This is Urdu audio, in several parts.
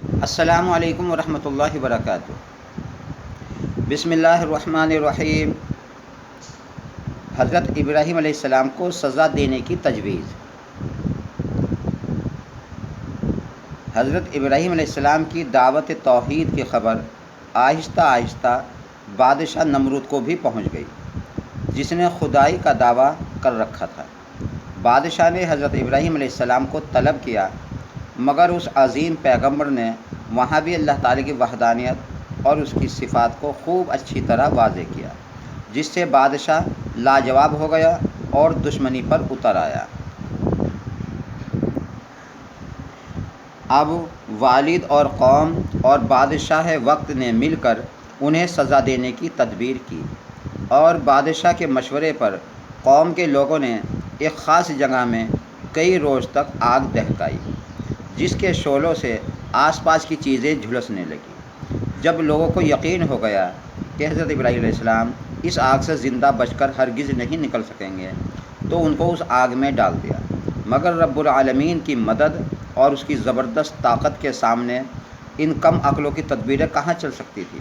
السلام علیکم ورحمۃ اللہ وبرکاتہ۔ بسم اللہ الرحمن الرحیم۔ حضرت ابراہیم علیہ السلام کو سزا دینے کی تجویز۔ حضرت ابراہیم علیہ السلام کی دعوت توحید کی خبر آہستہ آہستہ بادشاہ نمرود کو بھی پہنچ گئی، جس نے خدائی کا دعویٰ کر رکھا تھا۔ بادشاہ نے حضرت ابراہیم علیہ السلام کو طلب کیا، مگر اس عظیم پیغمبر نے وہاں بھی اللہ تعالیٰ کی وحدانیت اور اس کی صفات کو خوب اچھی طرح واضح کیا، جس سے بادشاہ لاجواب ہو گیا اور دشمنی پر اتر آیا۔ اب والد اور قوم اور بادشاہ وقت نے مل کر انہیں سزا دینے کی تدبیر کی، اور بادشاہ کے مشورے پر قوم کے لوگوں نے ایک خاص جگہ میں کئی روز تک آگ دہکائی، جس کے شعلوں سے آس پاس کی چیزیں جھلسنے لگیں۔ جب لوگوں کو یقین ہو گیا کہ حضرت ابراہیم علیہ السلام اس آگ سے زندہ بچ کر ہرگز نہیں نکل سکیں گے، تو ان کو اس آگ میں ڈال دیا، مگر رب العالمین کی مدد اور اس کی زبردست طاقت کے سامنے ان کم عقلوں کی تدبیریں کہاں چل سکتی تھی۔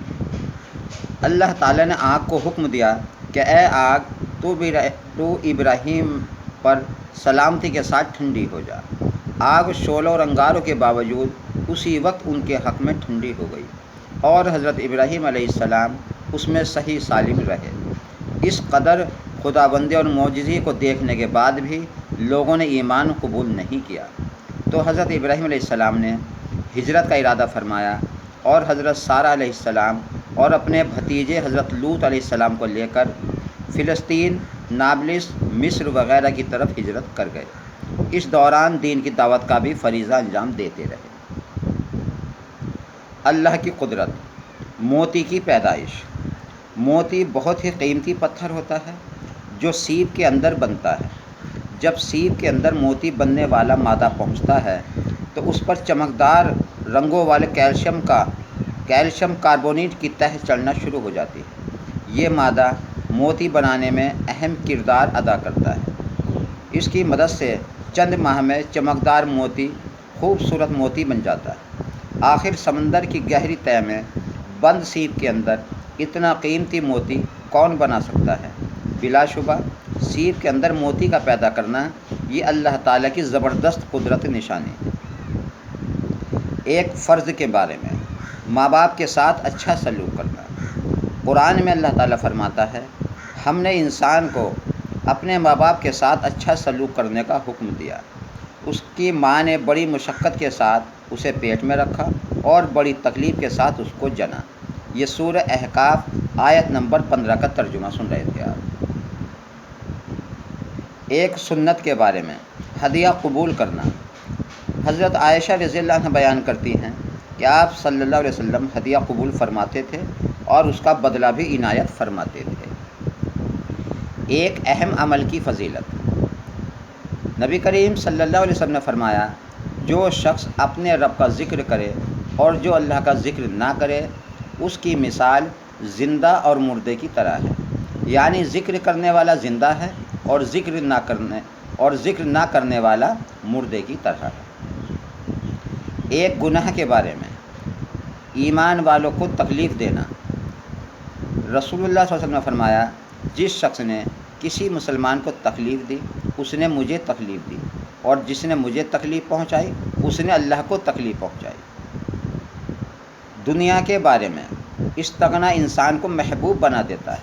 اللہ تعالیٰ نے آگ کو حکم دیا کہ اے آگ، تو ابراہیم پر سلامتی کے ساتھ ٹھنڈی ہو جا۔ آگ شعلوں اور انگاروں کے باوجود اسی وقت ان کے حق میں ٹھنڈی ہو گئی، اور حضرت ابراہیم علیہ السلام اس میں صحیح سالم رہے۔ اس قدر خداوندی اور معجزے کو دیکھنے کے بعد بھی لوگوں نے ایمان قبول نہیں کیا، تو حضرت ابراہیم علیہ السلام نے ہجرت کا ارادہ فرمایا، اور حضرت سارہ علیہ السلام اور اپنے بھتیجے حضرت لوط علیہ السلام کو لے کر فلسطین، نابلس، مصر وغیرہ کی طرف ہجرت کر گئے۔ اس دوران دین کی دعوت کا بھی فریضہ انجام دیتے رہے۔ اللہ کی قدرت۔ موتی کی پیدائش۔ موتی بہت ہی قیمتی پتھر ہوتا ہے جو سیپ کے اندر بنتا ہے۔ جب سیپ کے اندر موتی بننے والا مادہ پہنچتا ہے تو اس پر چمکدار رنگوں والے کیلشیم کاربونیٹ کی تہ چڑھنا شروع ہو جاتی ہے۔ یہ مادہ موتی بنانے میں اہم کردار ادا کرتا ہے۔ اس کی مدد سے چند ماہ میں چمکدار موتی خوبصورت موتی بن جاتا ہے۔ آخر سمندر کی گہری تہ میں بند سیپ کے اندر اتنا قیمتی موتی کون بنا سکتا ہے؟ بلا شبہ سیپ کے اندر موتی کا پیدا کرنا یہ اللہ تعالیٰ کی زبردست قدرت نشانی ہے۔ ایک فرض کے بارے میں، ماں باپ کے ساتھ اچھا سلوک کرنا۔ قرآن میں اللہ تعالیٰ فرماتا ہے، ہم نے انسان کو اپنے ماں باپ کے ساتھ اچھا سلوک کرنے کا حکم دیا۔ اس کی ماں نے بڑی مشقت کے ساتھ اسے پیٹ میں رکھا اور بڑی تکلیف کے ساتھ اس کو جنا۔ یہ سورہ احقاف آیت نمبر 15 کا ترجمہ سن رہے تھے آپ۔ ایک سنت کے بارے میں، ہدیہ قبول کرنا۔ حضرت عائشہ رضی اللہ عنہ بیان کرتی ہیں کہ آپ صلی اللہ علیہ وسلم ہدیہ قبول فرماتے تھے اور اس کا بدلہ بھی عنایت فرماتے تھے۔ ایک اہم عمل کی فضیلت۔ نبی کریم صلی اللہ علیہ وسلم نے فرمایا، جو شخص اپنے رب کا ذکر کرے اور جو اللہ کا ذکر نہ کرے، اس کی مثال زندہ اور مردے کی طرح ہے، یعنی ذکر کرنے والا زندہ ہے اور ذکر نہ کرنے والا مردے کی طرح ہے۔ ایک گناہ کے بارے میں، ایمان والوں کو تکلیف دینا۔ رسول اللہ صلی اللہ علیہ وسلم نے فرمایا، جس شخص نے کسی مسلمان کو تکلیف دی اس نے مجھے تکلیف دی، اور جس نے مجھے تکلیف پہنچائی اس نے اللہ کو تکلیف پہنچائی۔ دنیا کے بارے میں، استغنا انسان کو محبوب بنا دیتا ہے۔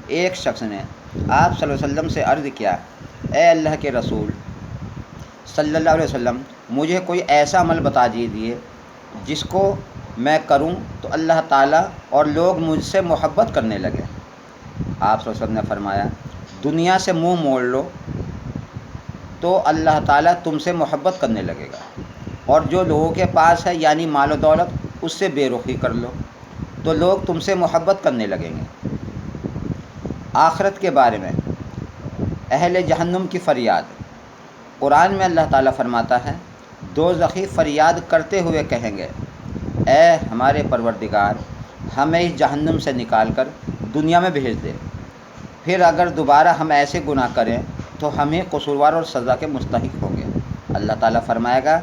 ایک شخص نے آپ صلی اللہ علیہ وسلم سے عرض کیا، اے اللہ کے رسول صلی اللہ علیہ وسلم، مجھے کوئی ایسا عمل بتا دیجیے جس کو میں کروں تو اللہ تعالیٰ اور لوگ مجھ سے محبت کرنے لگے۔ آپ صلی اللہ علیہ وسلم نے فرمایا، دنیا سے منہ موڑ لو تو اللہ تعالیٰ تم سے محبت کرنے لگے گا، اور جو لوگوں کے پاس ہے یعنی مال و دولت، اس سے بے رخی کر لو تو لوگ تم سے محبت کرنے لگیں گے۔ آخرت کے بارے میں، اہل جہنم کی فریاد۔ قرآن میں اللہ تعالیٰ فرماتا ہے، دوزخی فریاد کرتے ہوئے کہیں گے، اے ہمارے پروردگار، ہمیں اس جہنم سے نکال کر دنیا میں بھیج دے، پھر اگر دوبارہ ہم ایسے گناہ کریں تو ہم ہی قصوروار اور سزا کے مستحق ہوں گے۔ اللہ تعالیٰ فرمائے گا،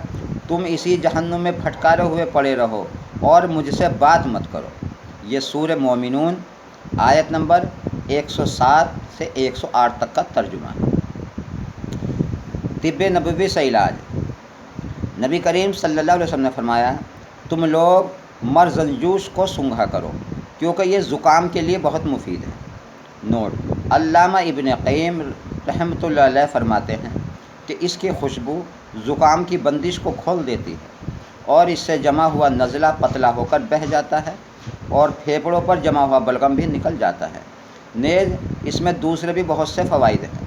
تم اسی جہنم میں پھٹکارے ہوئے پڑے رہو اور مجھ سے بات مت کرو۔ یہ سورہ مومنون آیت نمبر 107 سے 108 تک کا ترجمہ ہے۔ طب نبوی سے علاج۔ نبی کریم صلی اللہ علیہ وسلم نے فرمایا، تم لوگ مرزنجوش کو سونگھا کرو کیونکہ یہ زکام کے لیے بہت مفید ہے۔ نوٹ: علامہ ابن قیم رحمۃ اللہ علیہ فرماتے ہیں کہ اس کی خوشبو زکام کی بندش کو کھول دیتی ہے اور اس سے جمع ہوا نزلہ پتلا ہو کر بہہ جاتا ہے اور پھیپھڑوں پر جمع ہوا بلغم بھی نکل جاتا ہے۔ نیز اس میں دوسرے بھی بہت سے فوائد ہیں۔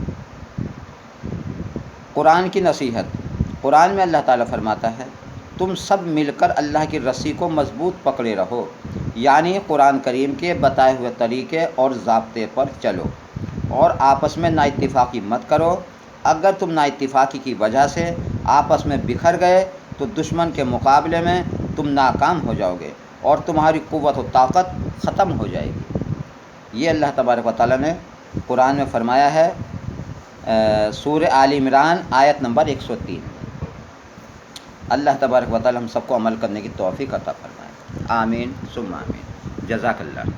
قرآن کی نصیحت۔ قرآن میں اللہ تعالیٰ فرماتا ہے، تم سب مل کر اللہ کی رسی کو مضبوط پکڑے رہو، یعنی قرآن کریم کے بتائے ہوئے طریقے اور ضابطے پر چلو اور آپس میں نا اتفاقی مت کرو۔ اگر تم نا اتفاقی کی وجہ سے آپس میں بکھر گئے تو دشمن کے مقابلے میں تم ناکام ہو جاؤ گے اور تمہاری قوت و طاقت ختم ہو جائے گی۔ یہ اللہ تبارک و تعالیٰ نے قرآن میں فرمایا ہے، سورہ آل عمران آیت نمبر 103۔ اللہ تبارک و تعالیٰ ہم سب کو عمل کرنے کی توفیق عطا فرمائے۔ آمین ثم آمین۔ جزاک اللہ۔